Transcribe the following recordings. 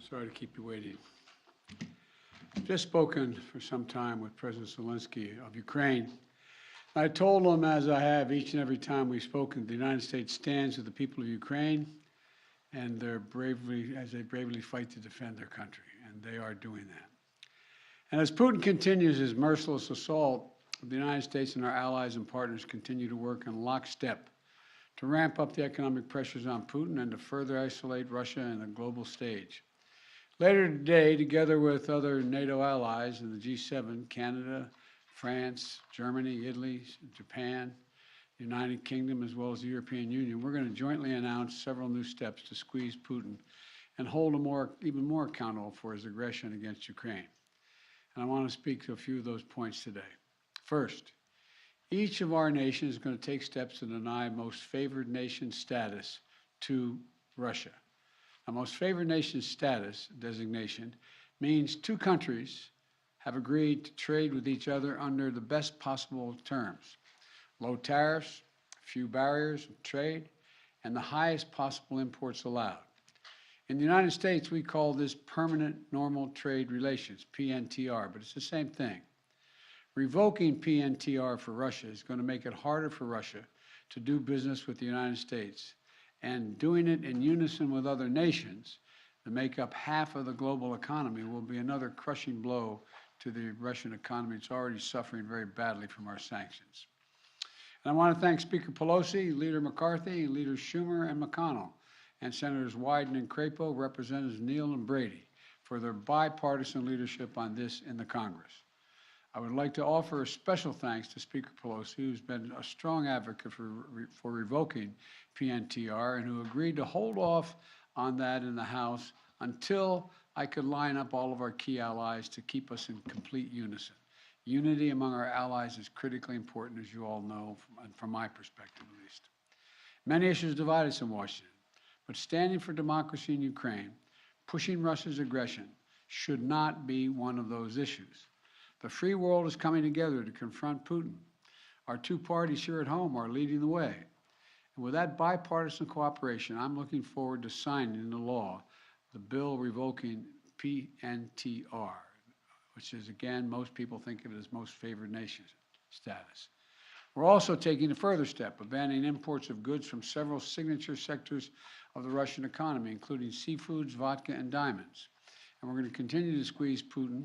Sorry to keep you waiting. I've just spoken for some time with President Zelensky of Ukraine. I told him, as I have each and every time we've spoken, the United States stands with the people of Ukraine and as they bravely fight to defend their country, and they are doing that. And as Putin continues his merciless assault, the United States and our allies and partners continue to work in lockstep to ramp up the economic pressures on Putin and to further isolate Russia in the global stage. Later today, together with other NATO allies in the G7, Canada, France, Germany, Italy, Japan, the United Kingdom, as well as the European Union, we're going to jointly announce several new steps to squeeze Putin and hold him even more accountable for his aggression against Ukraine. And I want to speak to a few of those points today. First, each of our nations is going to take steps to deny most favored nation status to Russia. Now, most favored nation status designation means two countries have agreed to trade with each other under the best possible terms: low tariffs, few barriers of trade, and the highest possible imports allowed. In the United States, we call this permanent normal trade relations, PNTR, but it's the same thing. Revoking PNTR for Russia is going to make it harder for Russia to do business with the United States, and doing it in unison with other nations that make up half of the global economy will be another crushing blow to the Russian economy. It's already suffering very badly from our sanctions. And I want to thank Speaker Pelosi, Leader McCarthy, Leaders Schumer and McConnell, and Senators Wyden and Crapo, Representatives Neal and Brady, for their bipartisan leadership on this in the Congress. I would like to offer a special thanks to Speaker Pelosi, who's been a strong advocate for revoking PNTR and who agreed to hold off on that in the House until I could line up all of our key allies to keep us in complete unison. Unity among our allies is critically important, as you all know, from my perspective at least. Many issues divide us in Washington, but standing for democracy in Ukraine, pushing Russia's aggression, should not be one of those issues. The free world is coming together to confront Putin. Our two parties here at home are leading the way. And with that bipartisan cooperation, I'm looking forward to signing into law the bill revoking PNTR, which is, again, most people think of it as most favored nation status. We're also taking a further step of banning imports of goods from several signature sectors of the Russian economy, including seafoods, vodka, and diamonds. And we're going to continue to squeeze Putin.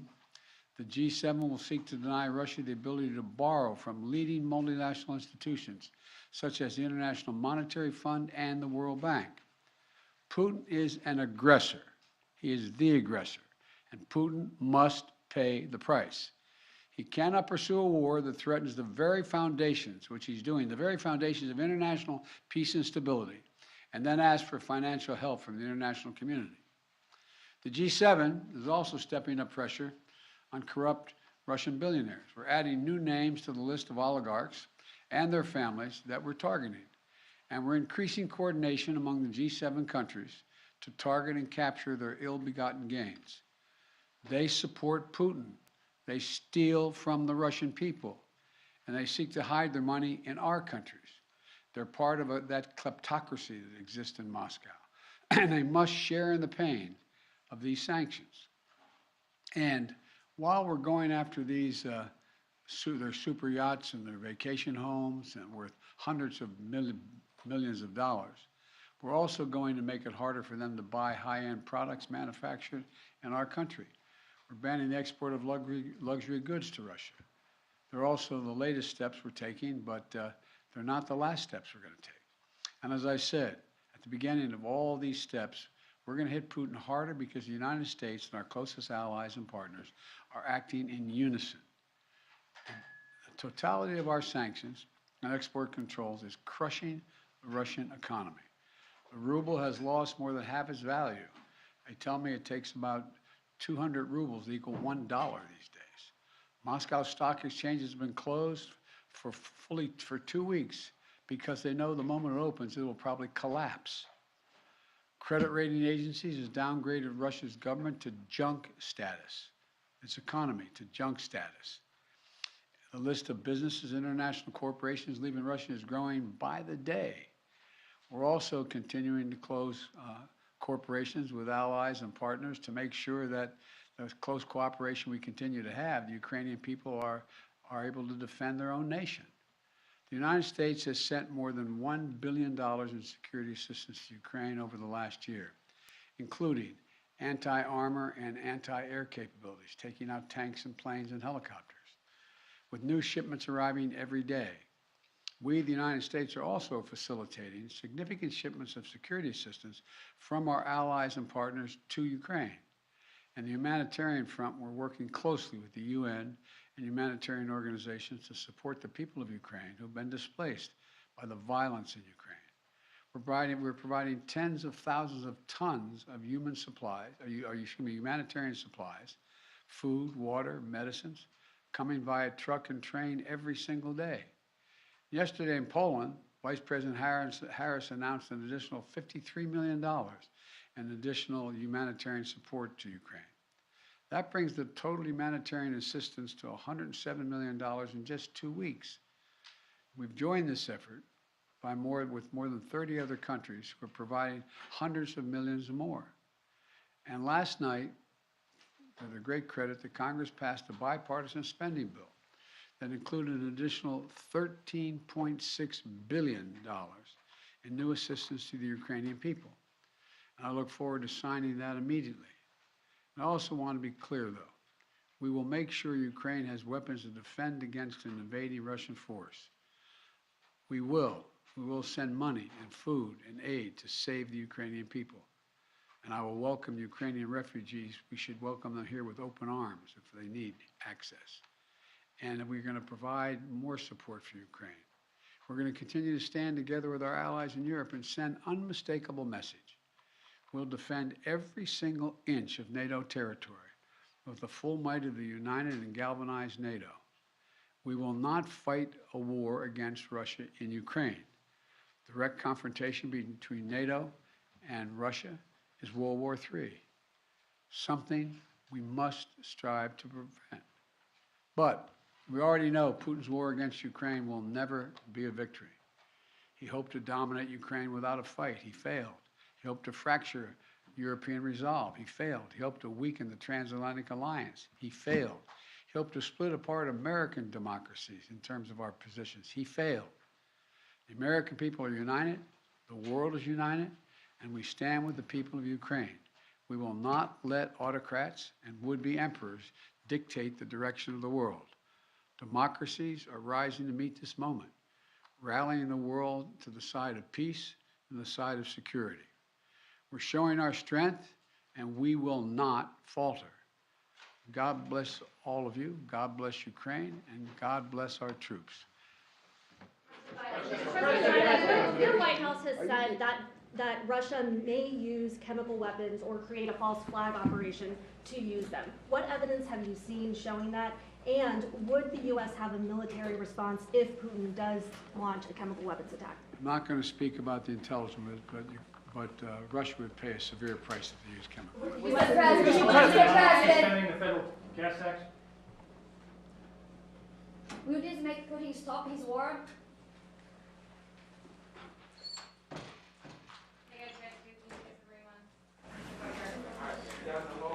The G7 will seek to deny Russia the ability to borrow from leading multinational institutions, such as the International Monetary Fund and the World Bank. Putin is an aggressor. He is the aggressor, and Putin must pay the price. He cannot pursue a war that threatens the very foundations, which he's doing, the very foundations of international peace and stability, and then ask for financial help from the international community. The G7 is also stepping up pressure on corrupt Russian billionaires. We're adding new names to the list of oligarchs and their families that we're targeting. And we're increasing coordination among the G7 countries to target and capture their ill-begotten gains. They support Putin. They steal from the Russian people, and they seek to hide their money in our countries. They're part of that kleptocracy that exists in Moscow, and they must share in the pain of these sanctions. And while we're going after these, their super yachts and their vacation homes and worth hundreds of millions of dollars, we're also going to make it harder for them to buy high-end products manufactured in our country. We're banning the export of luxury goods to Russia. They're also the latest steps we're taking, but they're not the last steps we're going to take. And as I said, at the beginning of all these steps, we're going to hit Putin harder because the United States and our closest allies and partners are acting in unison. The totality of our sanctions and export controls is crushing the Russian economy. The ruble has lost more than half its value. They tell me it takes about 200 rubles to equal $1 these days. Moscow Stock Exchange has been closed for 2 weeks because they know the moment it opens, it will probably collapse. Credit rating agencies has downgraded Russia's government to junk status, its economy to junk status. The list of businesses, international corporations leaving Russia is growing by the day. We're also continuing to close corporations, with allies and partners to make sure that the close cooperation we continue to have, the Ukrainian people are able to defend their own nation. The United States has sent more than $1 billion in security assistance to Ukraine over the last year, including anti-armor and anti-air capabilities, taking out tanks and planes and helicopters, with new shipments arriving every day. We, the United States, are also facilitating significant shipments of security assistance from our allies and partners to Ukraine. And the humanitarian front, we're working closely with the UN and humanitarian organizations to support the people of Ukraine who have been displaced by the violence in Ukraine. We're providing tens of thousands of tons of human supplies, humanitarian supplies, food, water, medicines, coming via truck and train every single day. Yesterday in Poland, Vice President Harris announced an additional $53 million in additional humanitarian support to Ukraine. That brings the total humanitarian assistance to $107 million in just 2 weeks. We've joined this effort with more than 30 other countries who are providing hundreds of millions more. And last night, to their great credit, the Congress passed a bipartisan spending bill that included an additional $13.6 billion in new assistance to the Ukrainian people. And I look forward to signing that immediately. And I also want to be clear, though. We will make sure Ukraine has weapons to defend against an invading Russian force. We will send money and food and aid to save the Ukrainian people. And I will welcome Ukrainian refugees. We should welcome them here with open arms if they need access. And we're going to provide more support for Ukraine. We're going to continue to stand together with our allies in Europe and send unmistakable message. We'll defend every single inch of NATO territory with the full might of the united and galvanized NATO. We will not fight a war against Russia in Ukraine. Direct confrontation between NATO and Russia is World War III, something we must strive to prevent. But we already know Putin's war against Ukraine will never be a victory. He hoped to dominate Ukraine without a fight. He failed. He hoped to fracture European resolve. He failed. He hoped to weaken the transatlantic alliance. He failed. He hoped to split apart American democracies in terms of our positions. He failed. The American people are united. The world is united. And we stand with the people of Ukraine. We will not let autocrats and would-be emperors dictate the direction of the world. Democracies are rising to meet this moment, rallying the world to the side of peace and the side of security. We're showing our strength, and we will not falter. God bless all of you. God bless Ukraine, and God bless our troops. The White House has said that Russia may use chemical weapons or create a false flag operation to use them. What evidence have you seen showing that? And would the U.S. have a military response if Putin does launch a chemical weapons attack? I'm not going to speak about the intelligence, but Russia would pay a severe price if they use chemicals. Mr. President, extending the federal gas tax? Will this make Putin stop his war? Hey guys, please disagree on.